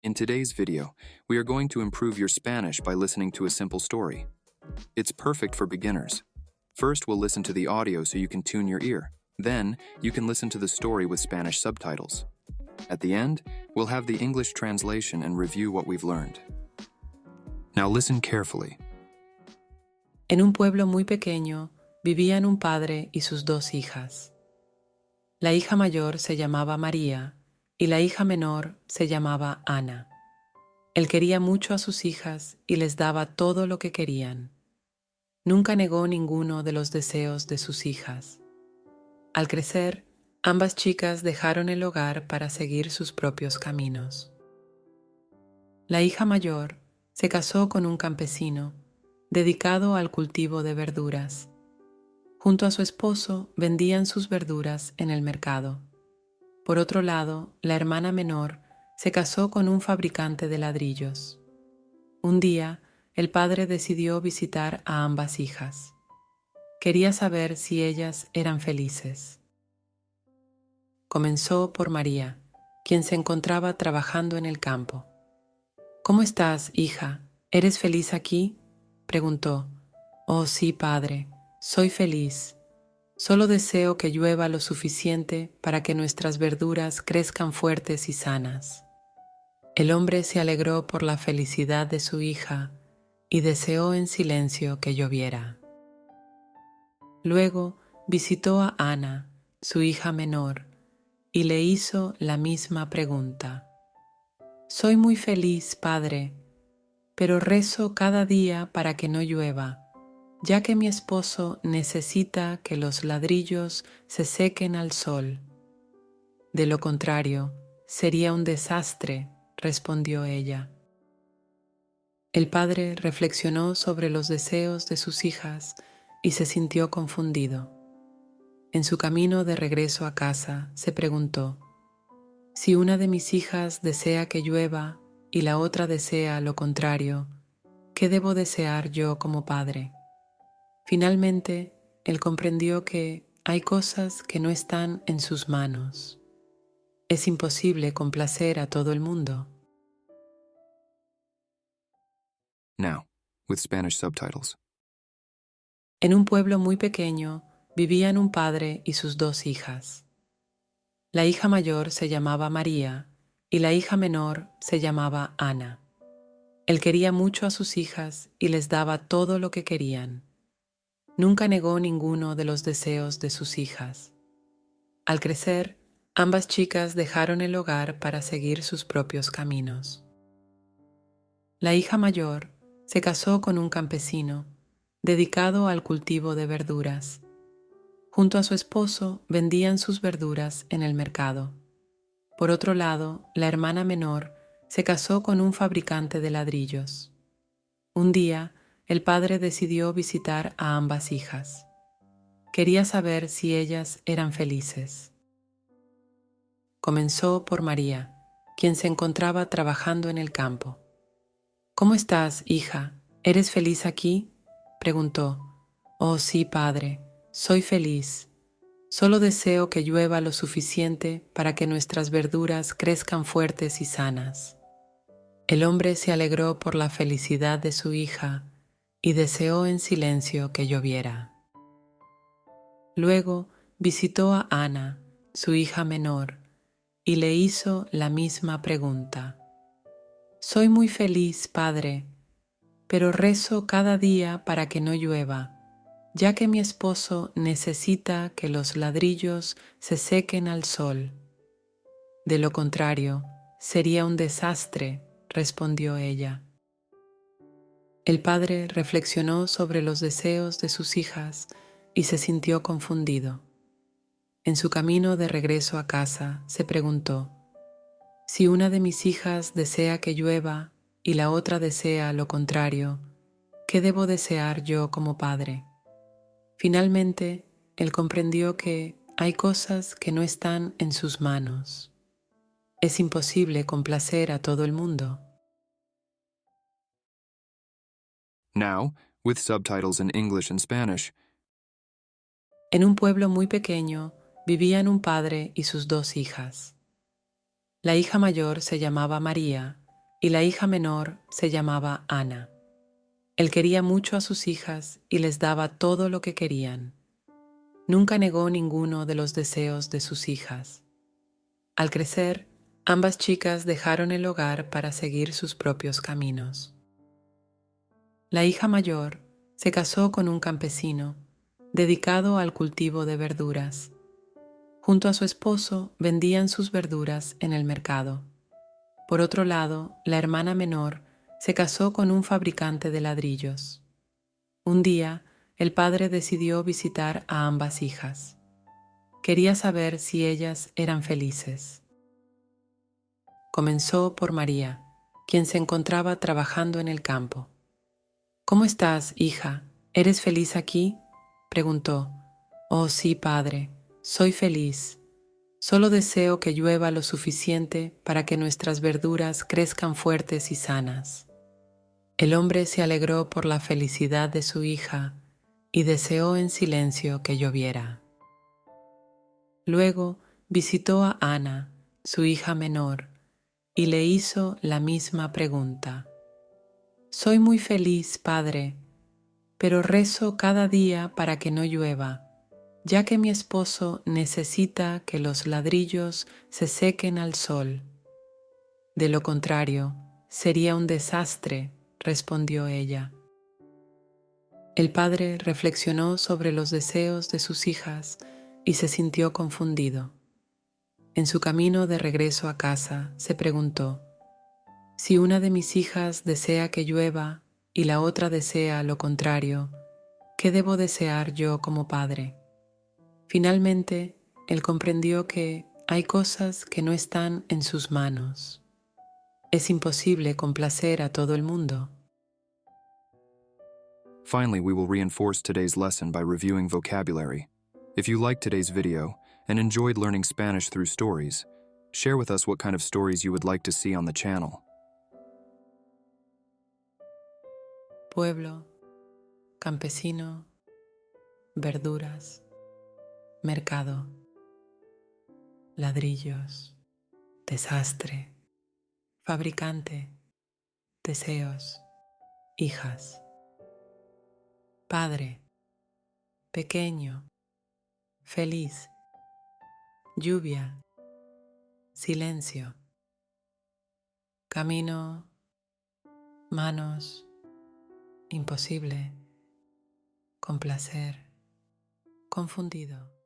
In today's video, we are going to improve your Spanish by listening to a simple story. It's perfect for beginners. First, we'll listen to the audio so you can tune your ear. Then, you can listen to the story with Spanish subtitles. At the end, we'll have the English translation and review what we've learned. Now listen carefully. En un pueblo muy pequeño vivían un padre y sus dos hijas. La hija mayor se llamaba María y la hija menor se llamaba Ana. Él quería mucho a sus hijas y les daba todo lo que querían. Nunca negó ninguno de los deseos de sus hijas. Al crecer, ambas chicas dejaron el hogar para seguir sus propios caminos. La hija mayor se casó con un campesino dedicado al cultivo de verduras. Junto a su esposo vendían sus verduras en el mercado. Por otro lado, la hermana menor se casó con un fabricante de ladrillos. Un día, el padre decidió visitar a ambas hijas. Quería saber si ellas eran felices. Comenzó por María, quien se encontraba trabajando en el campo. «¿Cómo estás, hija? ¿Eres feliz aquí?», preguntó. «Oh, sí, padre, soy feliz. Solo deseo que llueva lo suficiente para que nuestras verduras crezcan fuertes y sanas». El hombre se alegró por la felicidad de su hija y deseó en silencio que lloviera. Luego visitó a Ana, su hija menor, y le hizo la misma pregunta. «Soy muy feliz, padre, pero rezo cada día para que no llueva, ya que mi esposo necesita que los ladrillos se sequen al sol. De lo contrario, sería un desastre», respondió ella. El padre reflexionó sobre los deseos de sus hijas y se sintió confundido. En su camino de regreso a casa, se preguntó: «Si una de mis hijas desea que llueva y la otra desea lo contrario, ¿qué debo desear yo como padre?». Finalmente, él comprendió que hay cosas que no están en sus manos. Es imposible complacer a todo el mundo. Now, with Spanish subtitles. En un pueblo muy pequeño vivían un padre y sus dos hijas. La hija mayor se llamaba María y la hija menor se llamaba Ana. Él quería mucho a sus hijas y les daba todo lo que querían. Nunca negó ninguno de los deseos de sus hijas. Al crecer, ambas chicas dejaron el hogar para seguir sus propios caminos. La hija mayor se casó con un campesino dedicado al cultivo de verduras. Junto a su esposo vendían sus verduras en el mercado. Por otro lado, la hermana menor se casó con un fabricante de ladrillos. Un día, el padre decidió visitar a ambas hijas. Quería saber si ellas eran felices. Comenzó por María, quien se encontraba trabajando en el campo. «¿Cómo estás, hija? ¿Eres feliz aquí?», preguntó. «Oh, sí, padre, soy feliz. Solo deseo que llueva lo suficiente para que nuestras verduras crezcan fuertes y sanas». El hombre se alegró por la felicidad de su hija y deseó en silencio que lloviera. Luego visitó a Ana, su hija menor, y le hizo la misma pregunta. «Soy muy feliz, padre, pero rezo cada día para que no llueva, ya que mi esposo necesita que los ladrillos se sequen al sol. De lo contrario, sería un desastre», respondió ella. El padre reflexionó sobre los deseos de sus hijas y se sintió confundido. En su camino de regreso a casa, se preguntó: «Si una de mis hijas desea que llueva y la otra desea lo contrario, ¿qué debo desear yo como padre?». Finalmente, él comprendió que hay cosas que no están en sus manos. Es imposible complacer a todo el mundo. Now, with subtitles in English and Spanish. En un pueblo muy pequeño vivían un padre y sus dos hijas. La hija mayor se llamaba María y la hija menor se llamaba Ana. Él quería mucho a sus hijas y les daba todo lo que querían. Nunca negó ninguno de los deseos de sus hijas. Al crecer, ambas chicas dejaron el hogar para seguir sus propios caminos. La hija mayor se casó con un campesino dedicado al cultivo de verduras. Junto a su esposo vendían sus verduras en el mercado. Por otro lado, la hermana menor se casó con un fabricante de ladrillos. Un día, el padre decidió visitar a ambas hijas. Quería saber si ellas eran felices. Comenzó por María, quien se encontraba trabajando en el campo. «¿Cómo estás, hija? ¿Eres feliz aquí?», preguntó. «Oh, sí, padre, soy feliz. Solo deseo que llueva lo suficiente para que nuestras verduras crezcan fuertes y sanas». El hombre se alegró por la felicidad de su hija y deseó en silencio que lloviera. Luego visitó a Ana, su hija menor, y le hizo la misma pregunta. «Soy muy feliz, padre, pero rezo cada día para que no llueva, ya que mi esposo necesita que los ladrillos se sequen al sol». «De lo contrario, sería un desastre», respondió ella. El padre reflexionó sobre los deseos de sus hijas y se sintió confundido. En su camino de regreso a casa, se preguntó: «Si una de mis hijas desea que llueva y la otra desea lo contrario, ¿qué debo desear yo como padre?». Finalmente, él comprendió que hay cosas que no están en sus manos. Es imposible complacer a todo el mundo. Finally, we will reinforce today's lesson by reviewing vocabulary. If you liked today's video and enjoyed learning Spanish through stories, share with us what kind of stories you would like to see on the channel. Pueblo, campesino, verduras, mercado, ladrillos, desastre, fabricante, deseos, hijas, padre, pequeño, feliz, lluvia, silencio, camino, manos, imposible, complacer, confundido.